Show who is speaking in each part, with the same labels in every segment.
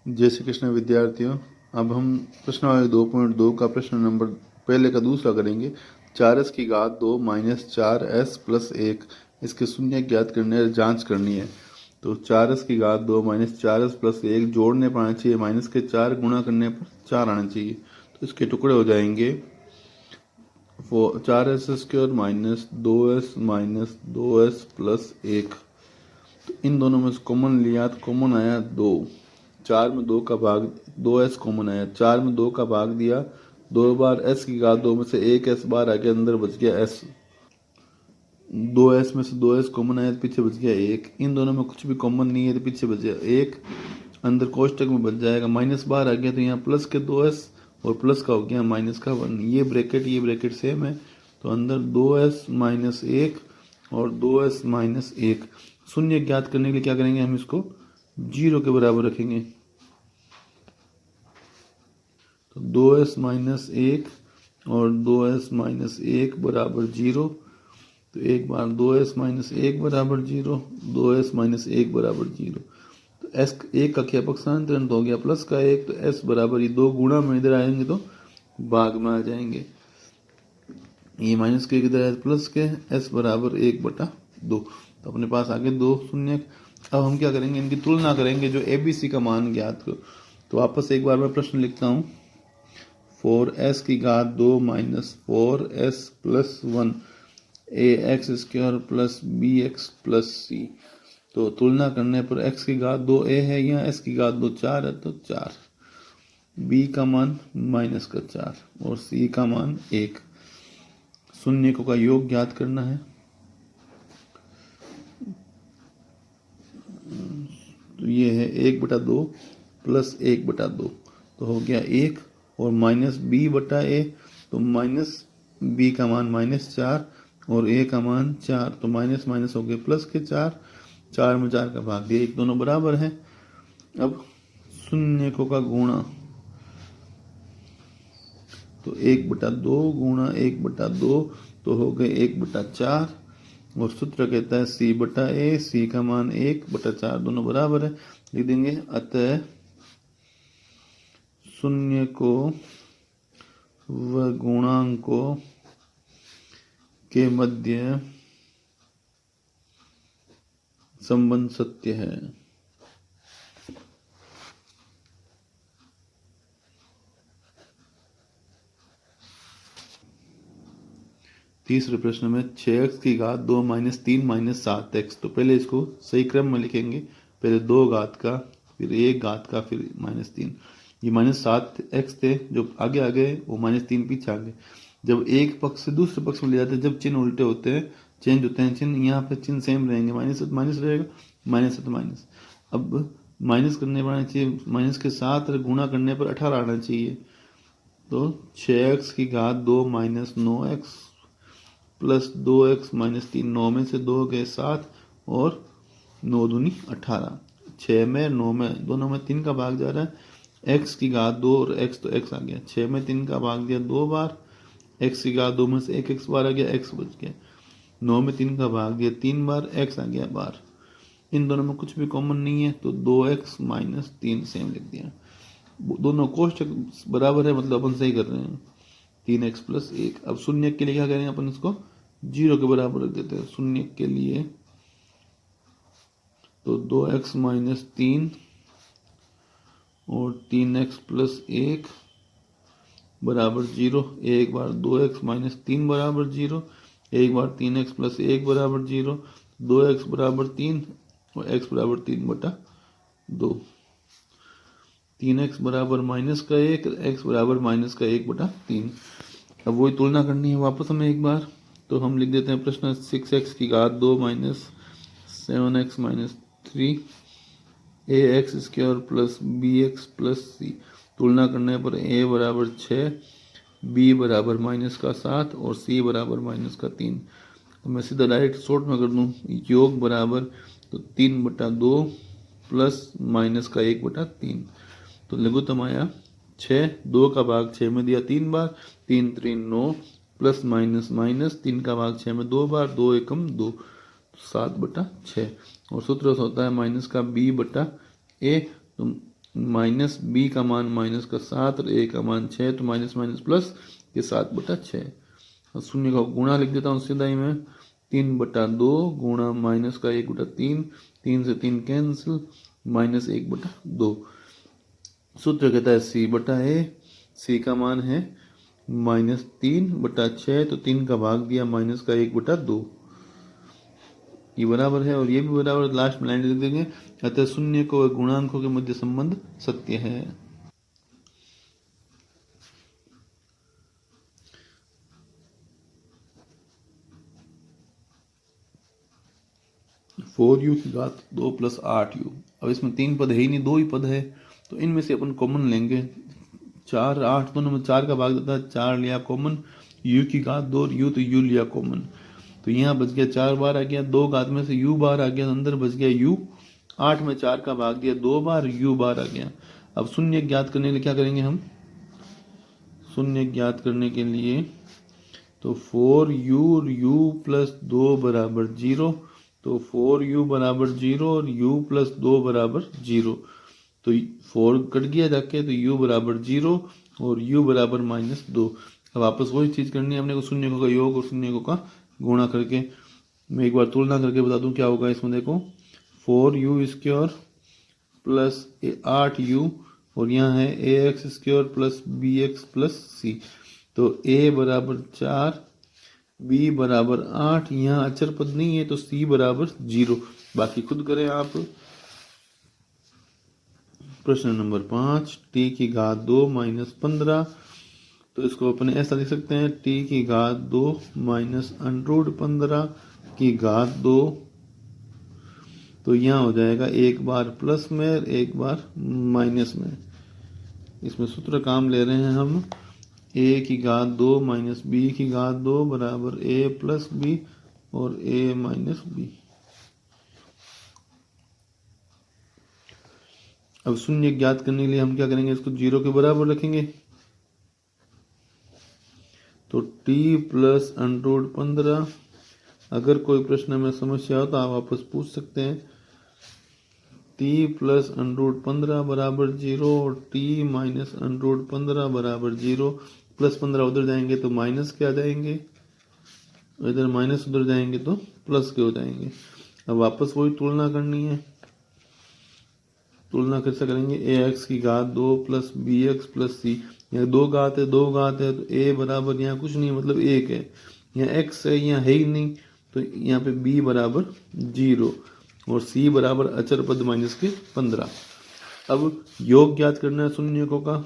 Speaker 1: जय श्री कृष्ण विद्यार्थियों। अब हम प्रश्नावली 2.2 का प्रश्न नंबर पहले का दूसरा करेंगे। 4s की घात 2 माइनस 4s प्लस 1 इसके शून्य ज्ञात करने जांच करनी है। तो 4s की घात 2 माइनस 4s प्लस 1 जोड़ने पर आना चाहिए माइनस के 4, गुणा करने पर 4 आना चाहिए। तो इसके टुकड़े हो जाएंगे 4s² माइनस 2s प्लस 1। तो इन दोनों में से कॉमन लिया तो कॉमन आया 2। 4 में 2 का भाग 2s कॉमन आया, 4 में 2 का भाग दिया 2 बार, s की घात 2 में से 1s बार आगे अंदर बच गया s। 2s में से 2s कॉमन आया तो पीछे बच गया 1। इन दोनों में कुछ भी कॉमन नहीं है तो पीछे बच गया 1, अंदर कोष्टक में बच जाएगा। माइनस बाहर आ गया तो यहाँ प्लस के 2s और प्लस का हो गया माइनस का 1। ये ब्रैकेट सेम है तो अंदर 2s माइनस 1 और 2s माइनस 1। शून्य ज्ञात करने के लिए क्या करेंगे, हम इसको 0 के बराबर रखेंगे। तो 2s माइनस 1 और 2s माइनस 1 बराबर 0। तो एक बार 2s माइनस 1 बराबर 0, 2s माइनस 1 बराबर 0। तो s एक का क्या पक्षांतरण हो गया प्लस का 1, तो s बराबर ये 2 गुणा में इधर आएंगे तो भाग में आ जाएंगे। ये माइनस के इधर है प्लस के, s बराबर 1/2। तो अपने पास आगे 2 शून्य। अब हम क्या करेंगे, इनकी तुलना करेंगे जो ABC का मान ज्ञात को। तो वापस एक बार मैं प्रश्न लिखता हूँ। 4s की घात 2 minus 4s plus 1 ax² plus bx plus c। तो तुलना करने पर x की घात 2a है, यहाँ s की घात 2 4 है तो 4, b का मान माइनस का 4 और c का मान 1। शून्यकों का योग ज्ञात करना है। तो ये है 1/2 प्लस 1/2 तो हो गया 1, और माइनस b/a तो माइनस b का मान माइनस 4 और a का मान 4, तो माइनस माइनस हो गए प्लस के 4, 4 में 4 का भाग दिया, एक दोनों बराबर है। अब शून्यकों का गुणा, तो 1/2 गुणा 1/2 तो हो गए 1/4, और सूत्र कहता है c/a, c का मान 1/4 दोनों बराबर है, लिख देंगे। अतः शून्यकों व गुणांकों के मध्य संबंध सत्य है। तीसरे प्रश्न में 6x की घात 2 माइनस 3 माइनस 7x। तो पहले इसको सही क्रम में लिखेंगे, पहले 2 घात का, फिर 1 घात का, फिर -3। ये -7x थे जो आगे आ गए, वो -3 पीछे आ गए। जब एक पक्ष से दूसरे पक्ष में ले जाते हैं, जब चिन्ह उल्टे होते हैं, चेंज होते हैं चिन्ह, यहाँ पे चिन्ह सेम रहेंगे, माइनस है तो माइनस रहेगा, माइनस है तो माइनस। अब माइनस करने पर आना चाहिए, माइनस के साथ गुणा करने पर 18 आना चाहिए। तो 6x की घात 2 minus 9x plus 2x minus 3, 9 में से 2 गए 7 और 9 दूनी 18, 6 में 9 में दोनों में 3 का भाग जा रहा है। x की घात 2 और x तो x आ गया, 6 में 3 का भाग दिया 2 बार, x की घात 2 में से 1x बार आ गया, x बच गया। 9 में 3 का भाग दिया 3 बार, x आ गया बार। इन दोनों में कुछ भी कॉमन नहीं है तो 2x माइनस 3 सेम लिख दिया। दोनों कोष्टक बराबर है, मतलब अपन सही कर रहे हैं। 3x plus 1। अब शून्य के लिए क्या करेंगे, अपन इसको 0 के बराबर रख देते हैं शून्य के लिए। तो 2x माइनस 3 और 3x प्लस 1 बराबर 0। एक बार 2x माइनस 3 बराबर 0, एक बार 3x प्लस 1 बराबर 0, 2x बराबर 3 और x बराबर 3/2। 3x बराबर माइनस का 1, x बराबर माइनस का 1/3। अब वही तुलना करनी है वापस हमें एक बार। तो हम लिख देते हैं प्रश्न 6x की घात 2 minus 7x minus 3 ax² plus bx plus c। तुलना करने पर a बराबर 6, b बराबर माइनस का 7 और c बराबर माइनस का 3। तो मैं सीधा डायरेक्ट शॉर्ट में कर दूँ, योग बराबर तो 3/2 प्लस माइनस का 1/3। तो लघुत्तम आया 6, 2 का भाग 6 में दिया 3 बार, 3 3 9 प्लस माइनस माइनस 3 का भाग 6 में 2 बार, 2 एकम 2, 7/6। और सूत्र होता है माइनस का b/a। तो माइनस बी का मान माइनस का 7 और ए का मान 6, तो माइनस माइनस प्लस ये 7/6। और शून्य का गुणा लिख देता हूँ सीधा ही मैं, 3/2 गुणा माइनस का 1/3, 3 से 3 कैंसिल, माइनस 1/2। सूत्र कहता है C/A, सी का मान है -3/6, तो 3 का भाग दिया माइनस का 1/2, ये बराबर है और ये भी बराबर, लास्ट में लाइन लिख देंगे, अतः शून्य को गुणांकों के मध्य संबंध सत्य है। फोर यू की घात 2 + 8u। अब इसमें 3 पद है ही नहीं, 2 ही पद है, तो इनमें से अपन कॉमन लेंगे। 4 8 दोनों में 4 का भाग देता है, 4 लिया कॉमन, u की घात 2 और u, तो u लिया कॉमन, तो यहाँ बच गया 4 बार आ गया, 2 घात में से u बार आ गया, अंदर बच गया u, 8 में 4 का भाग दिया 2 बार, u बार आ गया। अब शून्य ज्ञात करने के लिए क्या करेंगे हम, शून्य ज्ञात करने के लिए तो 4u और u + 2 = 0, तो 4u = 0 और u + 2 = 0, तो 4 कट गया जाके, तो u = 0 और u = -2। अब वापस वही चीज़ करनी है अपने को, शून्यों का योग और शून्यों का गुणा करके। मैं एक बार तुलना करके बता दूं क्या होगा इसमें, देखो 4u² + 8u और यहाँ है ax² + bx + c, तो a = 4, b = 8, यहाँ अचर पद नहीं है तो c = 0, बाकी खुद करें आप। प्रश्न नंबर 5, t की घात 2 - 15, तो इसको अपने ऐसा लिख सकते हैं, t की घात 2 - √15 की घात 2, तो यहाँ हो जाएगा एक बार प्लस में और एक बार माइनस में। इसमें सूत्र काम ले रहे हैं हम, a की घात 2 - b की घात 2 = a + b और a - b। अब शून्य ज्ञात करने के लिए हम क्या करेंगे, इसको 0 के बराबर रखेंगे, तो t + √15। अगर कोई प्रश्न में समस्या हो तो आप वापस पूछ सकते हैं। t + √15 = 0 और t - √15 = 0, प्लस 15 उधर जाएंगे तो माइनस के आ जाएंगे, इधर माइनस उधर जाएंगे तो प्लस के हो जाएंगे। अब वापस वही तुलना करनी है, तुलना कैसे करेंगे, ax की घात 2 + bx + c, यहाँ 2 घात है, 2 घात है, तो a बराबर यहाँ कुछ नहीं, मतलब 1 है, यहाँ x है, यहाँ है ही नहीं, तो यहाँ पे b = 0 और c बराबर अचर पद -15। अब योग ज्ञात करना है शून्यकों का,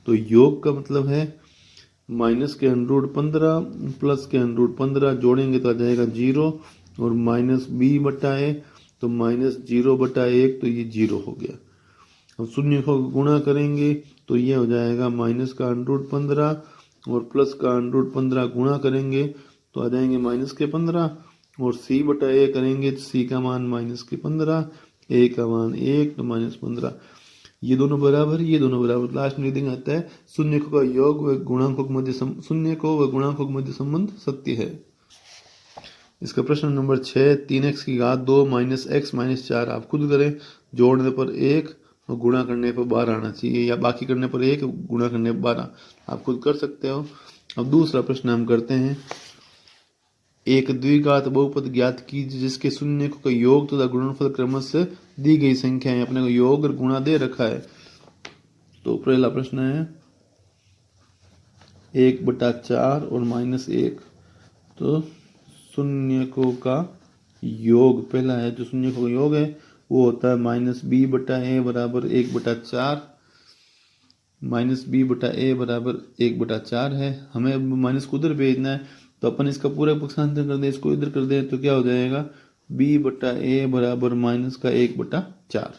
Speaker 1: तो योग का मतलब है माइनस के √15 प्लस के √15 जोड़ेंगे तो आ जाएगा 0 और -b/a, तो -0/1, तो ये 0 हो गया। अब शून्य को गुणा करेंगे तो ये हो जाएगा माइनस का √15 और प्लस का √15 गुणा करेंगे तो आ जाएंगे -15, और c/a करेंगे तो c का मान -15, a का मान 1, तो -15। ये दोनों बराबर, ये दोनों बराबर, लास्ट में लिख आता है शून्य का योग व गुणांकों के मध्य शून्य को व गुणांकों के मध्य संबंध सत्य है। इसका प्रश्न नंबर 6, 3x की घात 2 - x - 4, आप खुद करें, जोड़ने पर 1 और गुणा करने पर 12 आना चाहिए, या बाकी करने पर 1 गुणा करने पर 12, आप खुद कर सकते हो। अब दूसरा प्रश्न हम करते हैं, एक द्विघात बहुपद ज्ञात कीजिए जिसके शून्य का योग तथा गुणनफल क्रमशः दी गई संख्या है, अपने को योग और गुणा दे रखा है। तो पहला प्रश्न है 1/4 और -1, तो शून्यकों का योग पहला है, जो शून्यकों का योग है वो होता है -b/a = 1/4, -b/a = 1/4 है। हमें माइनस को उधर भेजना है, तो अपन इसका पूरा पक्षांतर कर दें, इसको इधर कर दें, तो क्या हो जाएगा b/a = -1/4।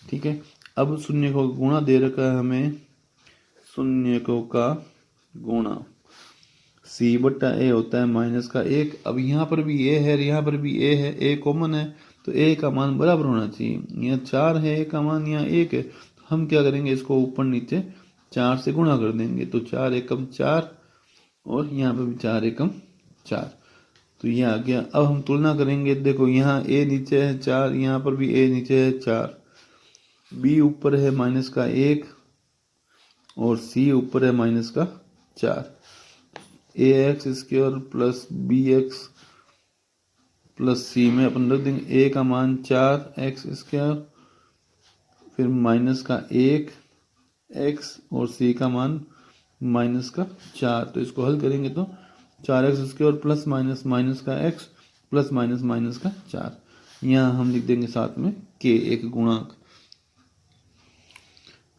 Speaker 1: ठीक है, अब शून्यकों का गुणा दे रखा है हमें, शून्यकों का गुणा c/a होता है -1। अब यहाँ पर भी a है, यहाँ पर भी a है, a कॉमन है, तो a का मान बराबर होना चाहिए, यहाँ 4 है, a का मान यहाँ 1 है, तो हम क्या करेंगे, इसको ऊपर नीचे 4 से गुणा कर देंगे, तो 4 एकम 4 और यहाँ पर भी 4 एकम 4। तो ये आ गया। अब हम तुलना करेंगे, देखो यहाँ a नीचे है 4, यहाँ पर भी a नीचे है 4, b ऊपर है -1 और c ऊपर है -4। ax² plus bx plus c में अपन रख देंगे a का मान 4x², फिर -1 x और c का मान -4। तो इसको हल करेंगे तो 4x² प्लस -x प्लस -4। यहाँ हम लिख देंगे साथ में k, एक गुणांक।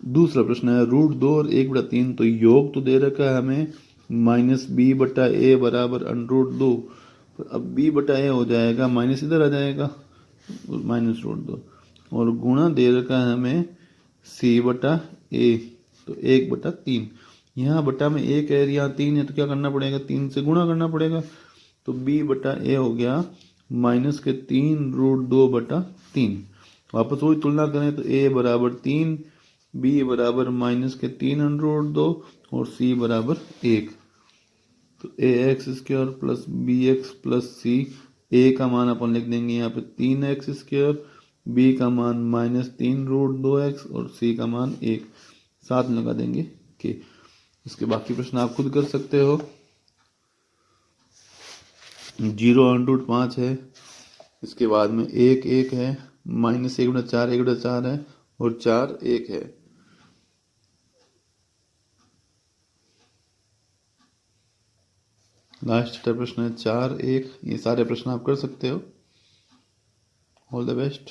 Speaker 1: दूसरा प्रश्न है √2 और 1/3, तो योग तो दे रखा है हमें -b/a बराबर √2। अब b/a हो जाएगा, माइनस इधर आ जाएगा -√2, और गुणा दे रखा है हमें c/a, तो 1/3। यहाँ बटा में 1 है, यहाँ 3 है, तो क्या करना पड़ेगा, 3 से गुणा करना पड़ेगा। तो b/a हो गया -3 √2/3। वापस वही तुलना करें तो a बराबर 3, b बराबर -3 √2 और c बराबर 1। तो ax² plus bx plus c, a का मान अपन लिख देंगे यहाँ पे 3x², b का मान -3 √2x और c का मान 1, साथ में लगा देंगे k। इसके बाकी प्रश्न आप खुद कर सकते हो। 0√5 है, इसके बाद में 1 है, -1/4 1/4 है और 4 1 है। लास्ट प्रश्न है 4 1। ये सारे प्रश्न आप कर सकते हो। All the best.